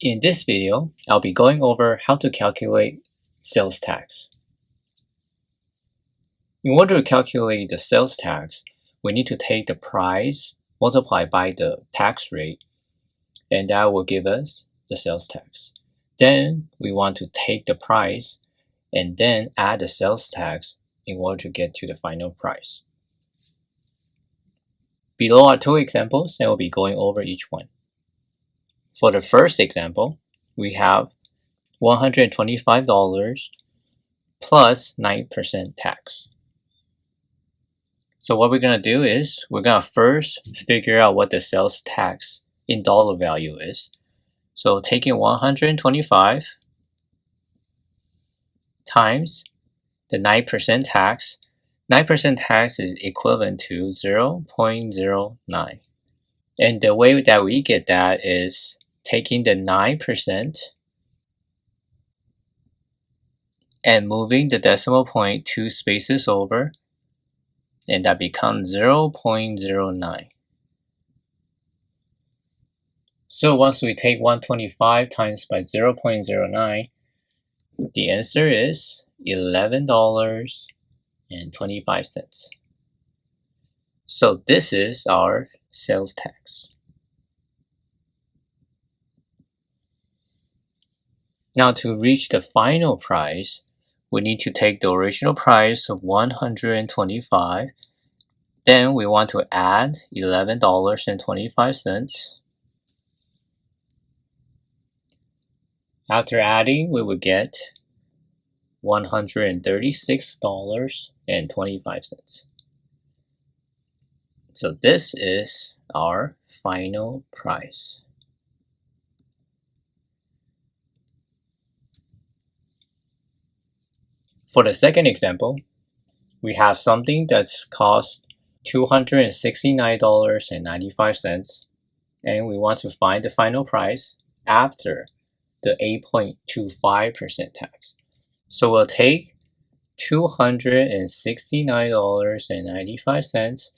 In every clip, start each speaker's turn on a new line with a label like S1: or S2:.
S1: In this video, I'll be going over how to calculate sales tax. In order to calculate the sales tax, we need to take the price multiplied by the tax rate, and that will give us the sales tax. Then we want to take the price and then add the sales tax in order to get to the final price. Below are two examples, and we'll be going over each one. For the first example, we have $125 plus 9% tax. So what we're going to do is we're going to first figure out what the sales tax in dollar value is. So taking 125 times the 9% tax, 9% tax is equivalent to 0.09. And the way that we get that is taking the 9% and moving the decimal point 2 spaces over, and that becomes 0.09. So once we take 125 times by 0.09, the answer is $11.25. So this is our sales tax. Now to reach the final price, we need to take the original price of 125. Then we want to add $11.25. After adding, we will get $136.25. So this is our final price. For the second example, we have something that's cost $269.95, and we want to find the final price after the 8.25% tax. So we'll take $269.95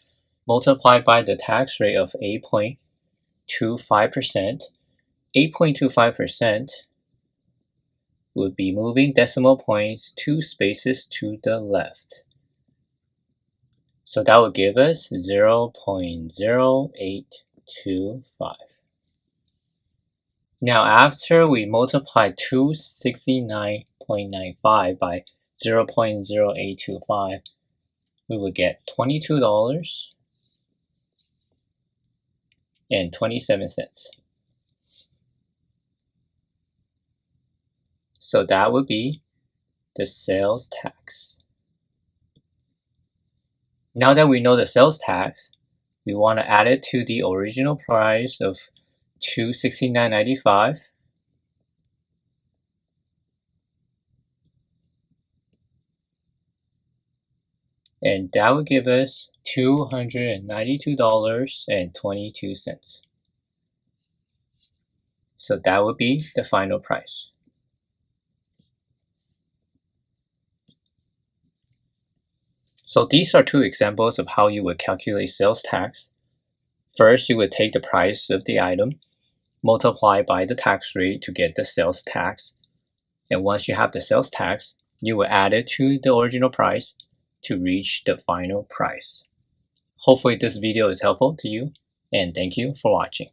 S1: multiplied by the tax rate of 8.25%. 8.25% would be moving decimal points 2 spaces to the left. So that would give us 0.0825. Now after we multiply 269.95 by 0.0825, we would get $22.27. So that would be the sales tax. Now that we know the sales tax, we want to add it to the original price of $269.95. And that would give us $292.22. So that would be the final price. So these are two examples of how you would calculate sales tax. First, you would take the price of the item, multiply by the tax rate to get the sales tax. And once you have the sales tax, you will add it to the original price to reach the final price. Hopefully this video is helpful to you, and thank you for watching.